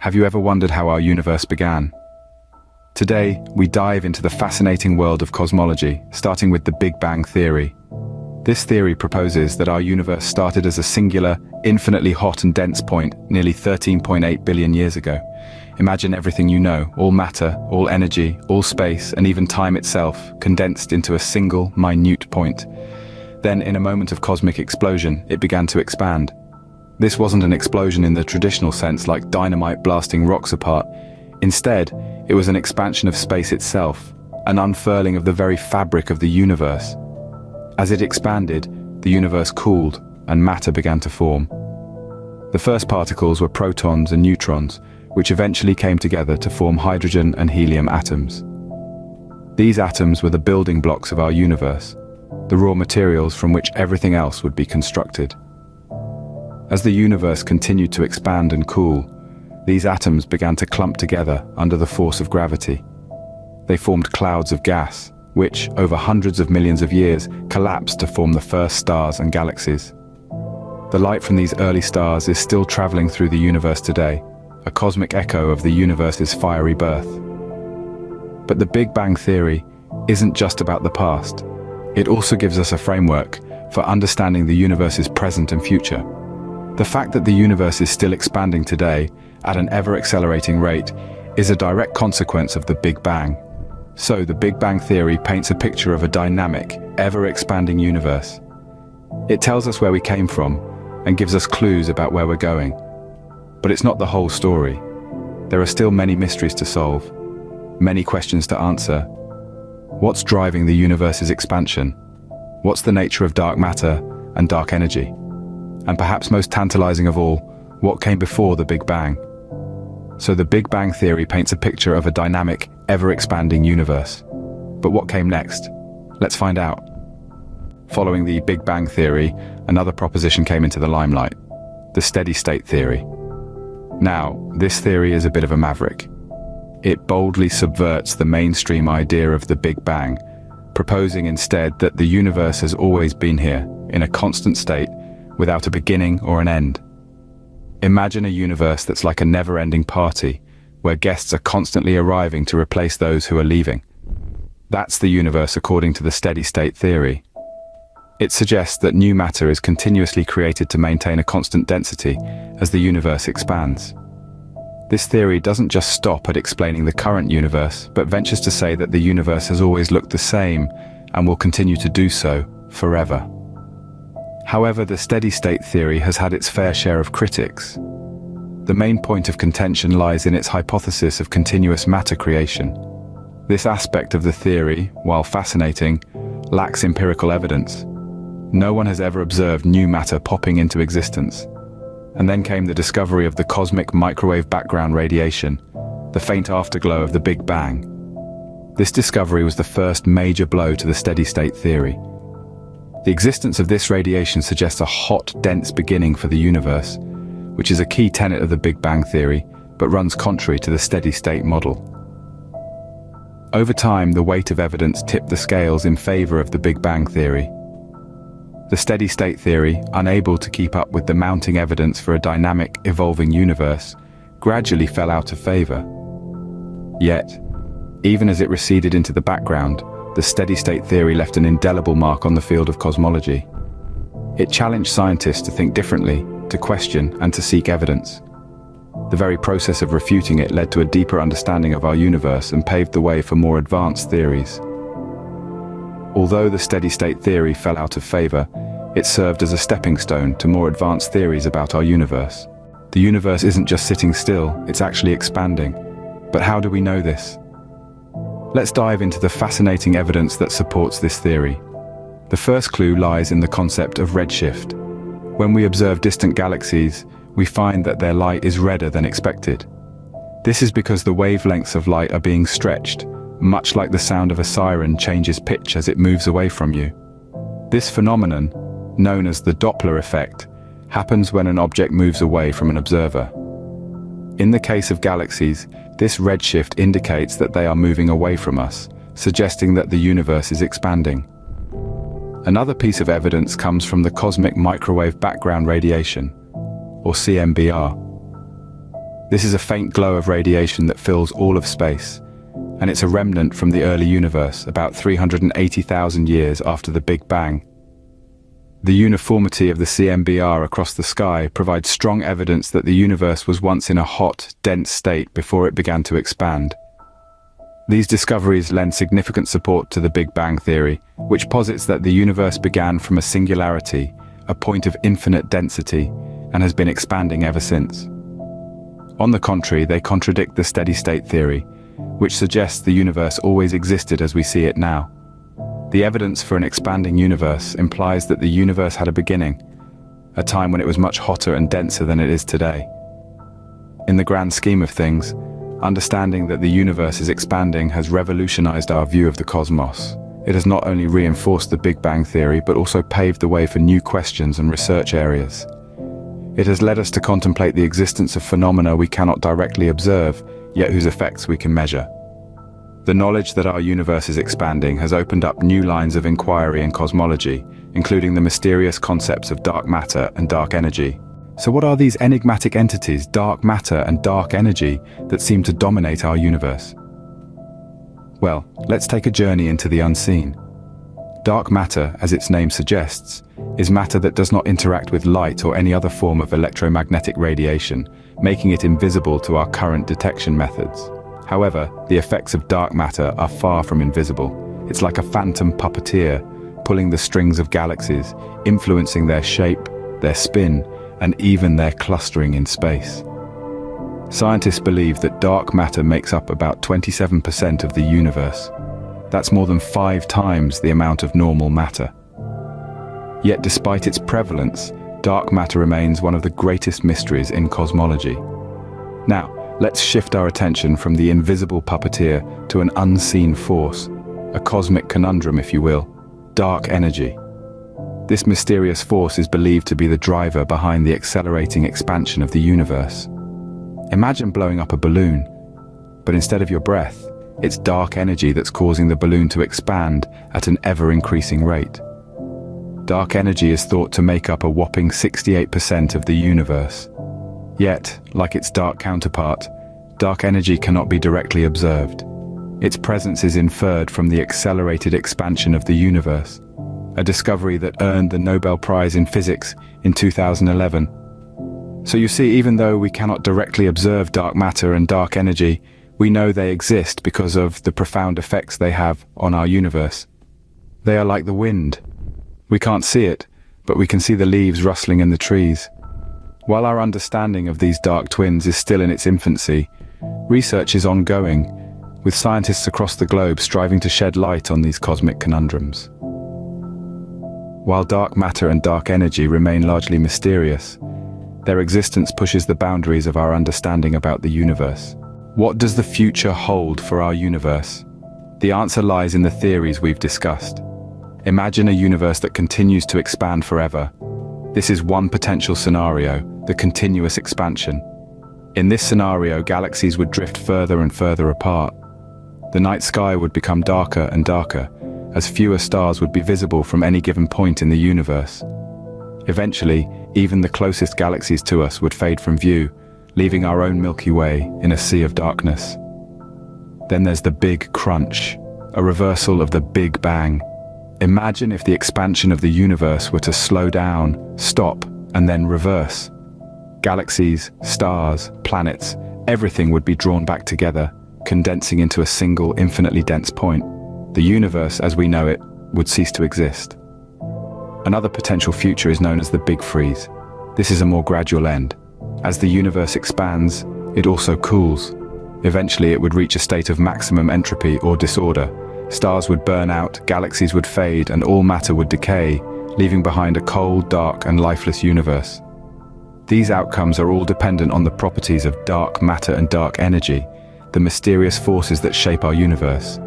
Have you ever wondered how our universe began? Today, we dive into the fascinating world of cosmology, starting with the Big Bang theory. This theory proposes that our universe started as a singular, infinitely hot and dense point nearly 13.8 billion years ago. Imagine everything you know, all matter, all energy, all space, and even time itself, condensed into a single, minute point. Then, in a moment of cosmic explosion, it began to expand. This wasn't an explosion in the traditional sense like dynamite blasting rocks apart. Instead, it was an expansion of space itself, an unfurling of the very fabric of the universe. As it expanded, the universe cooled and matter began to form. The first particles were protons and neutrons, which eventually came together to form hydrogen and helium atoms. These atoms were the building blocks of our universe, the raw materials from which everything else would be constructed. As the universe continued to expand and cool, these atoms began to clump together under the force of gravity. They formed clouds of gas, which, over hundreds of millions of years, collapsed to form the first stars and galaxies. The light from these early stars is still traveling through the universe today, a cosmic echo of the universe's fiery birth. But the Big Bang theory isn't just about the past. It also gives us a framework for understanding the universe's present and future. The fact that the universe is still expanding today at an ever-accelerating rate is a direct consequence of the Big Bang. So the Big Bang theory paints a picture of a dynamic, ever-expanding universe. It tells us where we came from and gives us clues about where we're going. But it's not the whole story. There are still many mysteries to solve, many questions to answer. What's driving the universe's expansion? What's the nature of dark matter and dark energy? And perhaps most tantalizing of all, what came before the Big Bang? So the Big Bang theory paints a picture of a dynamic, ever-expanding universe. But what came next? Let's find out. Following the Big Bang theory, another proposition came into the limelight: the steady-state theory. Now, this theory is a bit of a maverick. It boldly subverts the mainstream idea of the Big Bang, proposing instead that the universe has always been here, in a constant state, without a beginning or an end. Imagine a universe that's like a never-ending party, where guests are constantly arriving to replace those who are leaving. That's the universe according to the steady-state theory. It suggests that new matter is continuously created to maintain a constant density as the universe expands. This theory doesn't just stop at explaining the current universe, but ventures to say that the universe has always looked the same and will continue to do so forever. However, the steady-state theory has had its fair share of critics. The main point of contention lies in its hypothesis of continuous matter creation. This aspect of the theory, while fascinating, lacks empirical evidence. No one has ever observed new matter popping into existence. And then came the discovery of the cosmic microwave background radiation, the faint afterglow of the Big Bang. This discovery was the first major blow to the steady-state theory. The existence of this radiation suggests a hot, dense beginning for the universe, which is a key tenet of the Big Bang theory, but runs contrary to the steady-state model. Over time, the weight of evidence tipped the scales in favor of the Big Bang theory. The steady-state theory, unable to keep up with the mounting evidence for a dynamic, evolving universe, gradually fell out of favor. Yet, even as it receded into the background, the steady-state theory left an indelible mark on the field of cosmology. It challenged scientists to think differently, to question, and to seek evidence. The very process of refuting it led to a deeper understanding of our universe and paved the way for more advanced theories. Although the steady-state theory fell out of favor, it served as a stepping stone to more advanced theories about our universe. The universe isn't just sitting still, it's actually expanding. But how do we know this? Let's dive into the fascinating evidence that supports this theory. The first clue lies in the concept of redshift. When we observe distant galaxies, we find that their light is redder than expected. This is because the wavelengths of light are being stretched, much like the sound of a siren changes pitch as it moves away from you. This phenomenon, known as the Doppler effect, happens when an object moves away from an observer. In the case of galaxies, this redshift indicates that they are moving away from us, suggesting that the universe is expanding. Another piece of evidence comes from the cosmic microwave background radiation, or CMBR. This is a faint glow of radiation that fills all of space, and it's a remnant from the early universe, about 380,000 years after the Big Bang. The uniformity of the CMBR across the sky provides strong evidence that the universe was once in a hot, dense state before it began to expand. These discoveries lend significant support to the Big Bang theory, which posits that the universe began from a singularity, a point of infinite density, and has been expanding ever since. On the contrary, they contradict the steady-state theory, which suggests the universe always existed as we see it now. The evidence for an expanding universe implies that the universe had a beginning, a time when it was much hotter and denser than it is today. In the grand scheme of things, understanding that the universe is expanding has revolutionized our view of the cosmos. It has not only reinforced the Big Bang theory, but also paved the way for new questions and research areas. It has led us to contemplate the existence of phenomena we cannot directly observe, yet whose effects we can measure. The knowledge that our universe is expanding has opened up new lines of inquiry in cosmology, including the mysterious concepts of dark matter and dark energy. So what are these enigmatic entities, dark matter and dark energy, that seem to dominate our universe? Well, let's take a journey into the unseen. Dark matter, as its name suggests, is matter that does not interact with light or any other form of electromagnetic radiation, making it invisible to our current detection methods. However, the effects of dark matter are far from invisible. It's like a phantom puppeteer, pulling the strings of galaxies, influencing their shape, their spin, and even their clustering in space. Scientists believe that dark matter makes up about 27% of the universe. That's more than 5 times the amount of normal matter. Yet despite its prevalence, dark matter remains one of the greatest mysteries in cosmology. Now, let's shift our attention from the invisible puppeteer to an unseen force, a cosmic conundrum, if you will, dark energy. This mysterious force is believed to be the driver behind the accelerating expansion of the universe. Imagine blowing up a balloon, but instead of your breath, it's dark energy that's causing the balloon to expand at an ever-increasing rate. Dark energy is thought to make up a whopping 68% of the universe. Yet, like its dark counterpart, dark energy cannot be directly observed. Its presence is inferred from the accelerated expansion of the universe, a discovery that earned the Nobel Prize in Physics in 2011. So you see, even though we cannot directly observe dark matter and dark energy, we know they exist because of the profound effects they have on our universe. They are like the wind. We can't see it, but we can see the leaves rustling in the trees. While our understanding of these dark twins is still in its infancy, research is ongoing, with scientists across the globe striving to shed light on these cosmic conundrums. While dark matter and dark energy remain largely mysterious, their existence pushes the boundaries of our understanding about the universe. What does the future hold for our universe? The answer lies in the theories we've discussed. Imagine a universe that continues to expand forever. This is one potential scenario, the continuous expansion. In this scenario, galaxies would drift further and further apart. The night sky would become darker and darker, as fewer stars would be visible from any given point in the universe. Eventually, even the closest galaxies to us would fade from view, leaving our own Milky Way in a sea of darkness. Then there's the Big Crunch, a reversal of the Big Bang. Imagine if the expansion of the universe were to slow down, stop, and then reverse. Galaxies, stars, planets, everything would be drawn back together, condensing into a single infinitely dense point. The universe, as we know it, would cease to exist. Another potential future is known as the Big Freeze. This is a more gradual end. As the universe expands, it also cools. Eventually it would reach a state of maximum entropy or disorder. Stars would burn out, galaxies would fade, and all matter would decay, leaving behind a cold, dark, and lifeless universe. These outcomes are all dependent on the properties of dark matter and dark energy, the mysterious forces that shape our universe.